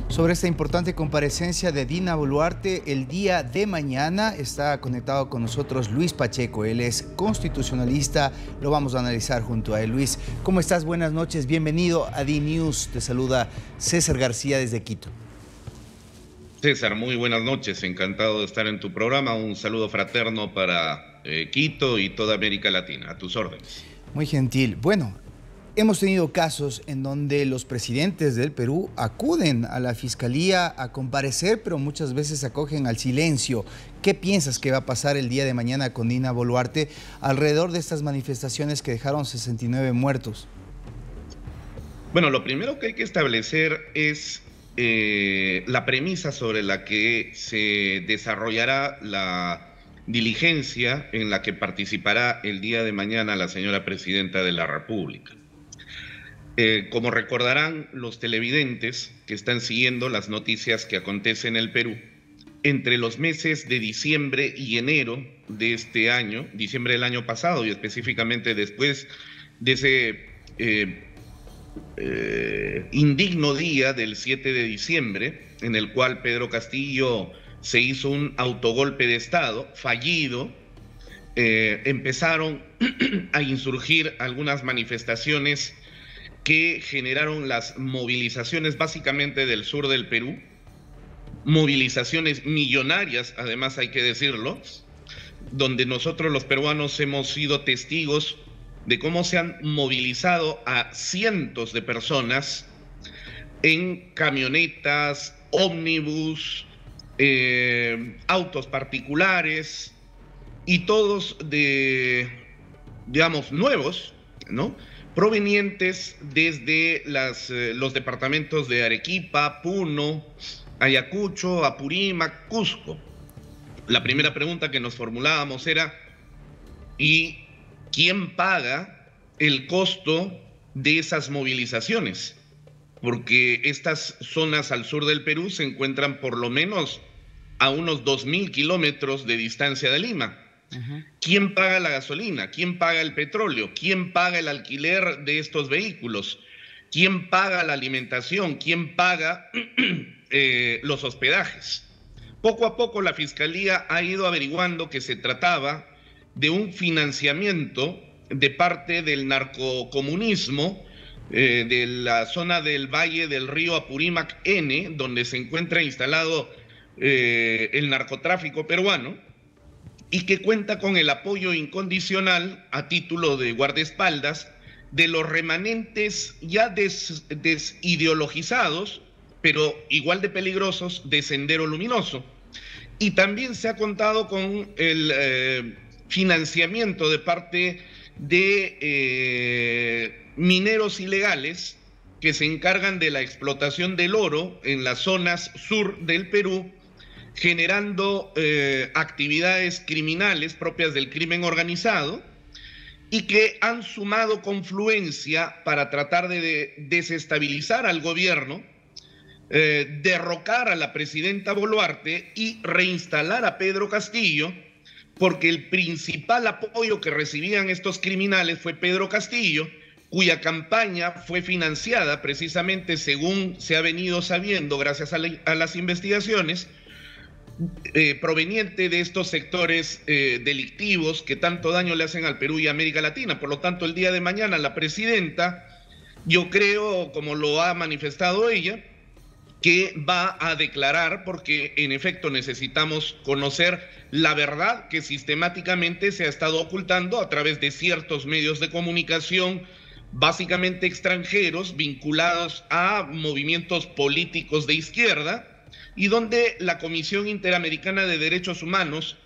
sobre esta importante comparecencia de Dina Boluarte el día de mañana. Está conectado con nosotros Luis Pacheco, él es constitucionalista, lo vamos a analizar junto a él. Luis, ¿cómo estás? Buenas noches, bienvenido a D-News, te saluda César García desde Quito. César, muy buenas noches, encantado de estar en tu programa, un saludo fraterno para Quito y toda América Latina, a tus órdenes. Muy gentil. Bueno, hemos tenido casos en donde los presidentes del Perú acuden a la Fiscalía a comparecer, pero muchas veces acogen al silencio. ¿Qué piensas que va a pasar el día de mañana con Dina Boluarte alrededor de estas manifestaciones que dejaron 69 muertos? Bueno, lo primero que hay que establecer es la premisa sobre la que se desarrollará la diligencia en la que participará el día de mañana la señora Presidenta de la República. Como recordarán los televidentes que están siguiendo las noticias que acontecen en el Perú, entre los meses de diciembre y enero de este año, diciembre del año pasado y específicamente después de ese indigno día del 7 de diciembre, en el cual Pedro Castillo se hizo un autogolpe de Estado fallido, empezaron a insurgir algunas manifestaciones que generaron las movilizaciones básicamente del sur del Perú, movilizaciones millonarias, además hay que decirlo, donde nosotros los peruanos hemos sido testigos de cómo se han movilizado a cientos de personas en camionetas, ómnibus, autos particulares y todos digamos, nuevos, ¿no?, provenientes desde los departamentos de Arequipa, Puno, Ayacucho, Apurímac, Cusco. La primera pregunta que nos formulábamos era: ¿y quién paga el costo de esas movilizaciones? Porque estas zonas al sur del Perú se encuentran por lo menos a unos 2.000 kilómetros de distancia de Lima. ¿Quién paga la gasolina? ¿Quién paga el petróleo? ¿Quién paga el alquiler de estos vehículos? ¿Quién paga la alimentación? ¿Quién paga los hospedajes? Poco a poco la Fiscalía ha ido averiguando que se trataba de un financiamiento de parte del narcocomunismo de la zona del Valle del Río Apurímac N, donde se encuentra instalado el narcotráfico peruano, y que cuenta con el apoyo incondicional a título de guardaespaldas de los remanentes ya desideologizados, pero igual de peligrosos, de Sendero Luminoso. Y también se ha contado con el financiamiento de parte de mineros ilegales que se encargan de la explotación del oro en las zonas sur del Perú, generando actividades criminales propias del crimen organizado y que han sumado confluencia para tratar de desestabilizar al gobierno, derrocar a la presidenta Boluarte y reinstalar a Pedro Castillo, porque el principal apoyo que recibían estos criminales fue Pedro Castillo, cuya campaña fue financiada precisamente, según se ha venido sabiendo gracias a las investigaciones, proveniente de estos sectores delictivos que tanto daño le hacen al Perú y a América Latina. Por lo tanto, el día de mañana la presidenta, yo creo, como lo ha manifestado ella, que va a declarar, porque en efecto necesitamos conocer la verdad que sistemáticamente se ha estado ocultando a través de ciertos medios de comunicación, básicamente extranjeros, vinculados a movimientos políticos de izquierda, y donde la Comisión Interamericana de Derechos Humanos,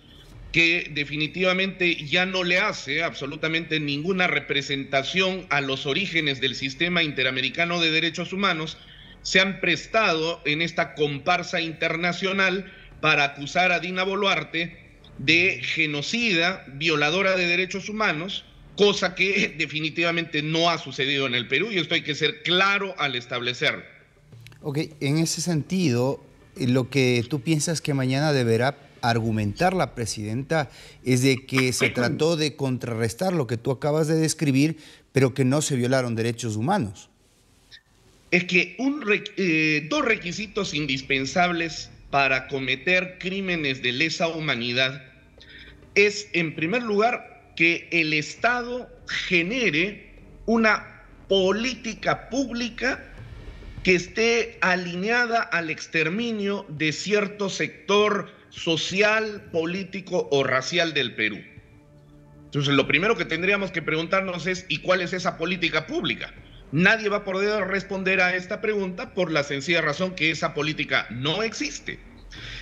que definitivamente ya no le hace absolutamente ninguna representación a los orígenes del sistema interamericano de derechos humanos, se han prestado en esta comparsa internacional para acusar a Dina Boluarte de genocida, violadora de derechos humanos, cosa que definitivamente no ha sucedido en el Perú, y esto hay que ser claro al establecerlo. Ok, en ese sentido, lo que tú piensas que mañana deberá argumentar la presidenta es de que se trató de contrarrestar lo que tú acabas de describir, pero que no se violaron derechos humanos. es que dos requisitos indispensables para cometer crímenes de lesa humanidad es, en primer lugar, que el Estado genere una política pública que esté alineada al exterminio de cierto sector social, político o racial del Perú. Entonces, lo primero que tendríamos que preguntarnos es, ¿y cuál es esa política pública? Nadie va a poder responder a esta pregunta por la sencilla razón que esa política no existe.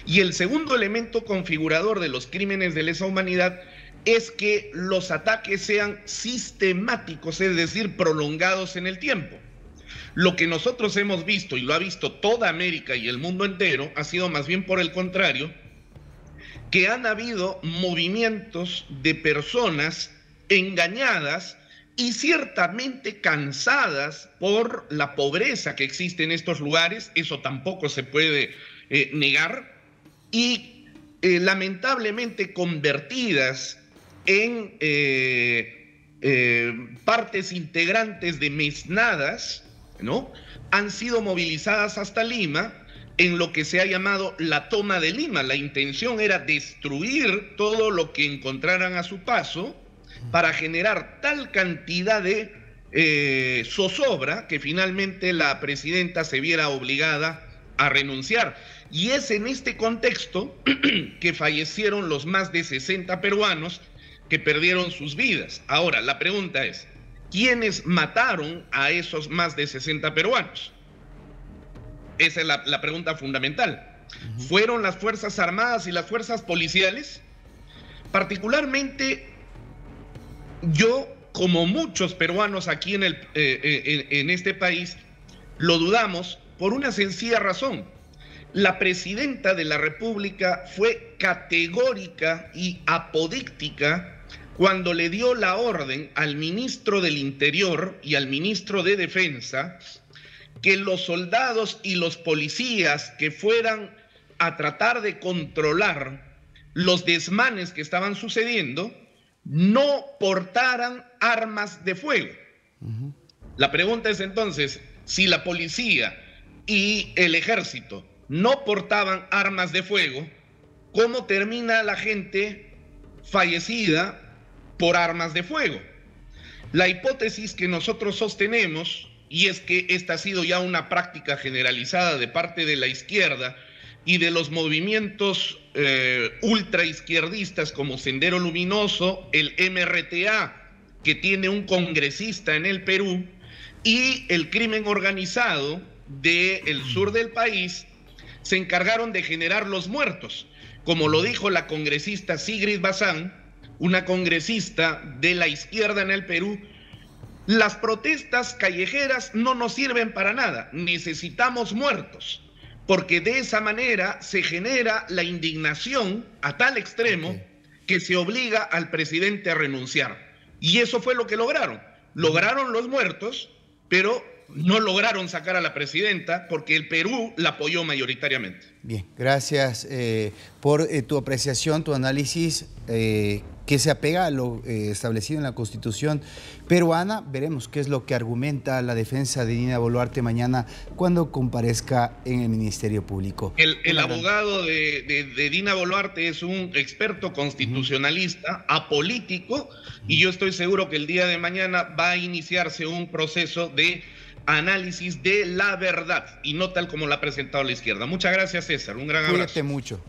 Y el segundo elemento configurador de los crímenes de lesa humanidad es que los ataques sean sistemáticos, es decir, prolongados en el tiempo. Lo que nosotros hemos visto, y lo ha visto toda América y el mundo entero, ha sido más bien por el contrario, que han habido movimientos de personas engañadas y ciertamente cansadas por la pobreza que existe en estos lugares, eso tampoco se puede negar, y lamentablemente convertidas en partes integrantes de mesnadas, ¿no? Han sido movilizadas hasta Lima en lo que se ha llamado la toma de Lima. La intención era destruir todo lo que encontraran a su paso para generar tal cantidad de zozobra que finalmente la presidenta se viera obligada a renunciar. Y es en este contexto que fallecieron los más de 60 peruanos que perdieron sus vidas. Ahora, la pregunta es, ¿quiénes mataron a esos más de 60 peruanos? Esa es la pregunta fundamental. ¿Fueron las Fuerzas Armadas y las fuerzas policiales? Particularmente, yo, como muchos peruanos aquí en este país, lo dudamos por una sencilla razón. La presidenta de la República fue categórica y apodíctica cuando le dio la orden al ministro del Interior y al ministro de Defensa que los soldados y los policías que fueran a tratar de controlar los desmanes que estaban sucediendo no portaran armas de fuego. La pregunta es entonces, si la policía y el ejército no portaban armas de fuego, ¿cómo termina la gente fallecida por armas de fuego? La hipótesis que nosotros sostenemos, y es que esta ha sido ya una práctica generalizada de parte de la izquierda y de los movimientos ultraizquierdistas como Sendero Luminoso, el MRTA, que tiene un congresista en el Perú, y el crimen organizado del sur del país, se encargaron de generar los muertos. Como lo dijo la congresista Sigrid Bazán, una congresista de la izquierda en el Perú, las protestas callejeras no nos sirven para nada, necesitamos muertos, porque de esa manera se genera la indignación a tal extremo que se obliga al presidente a renunciar. Y eso fue lo que lograron. Lograron los muertos, pero no lograron sacar a la presidenta porque el Perú la apoyó mayoritariamente. Bien, gracias por tu apreciación, tu análisis que se apega a lo establecido en la Constitución peruana. Veremos qué es lo que argumenta la defensa de Dina Boluarte mañana cuando comparezca en el Ministerio Público. El abogado de Dina Boluarte es un experto constitucionalista, apolítico, y yo estoy seguro que el día de mañana va a iniciarse un proceso de análisis de la verdad y no tal como la ha presentado la izquierda. Muchas gracias, César. Un gran abrazo. Cuídate mucho.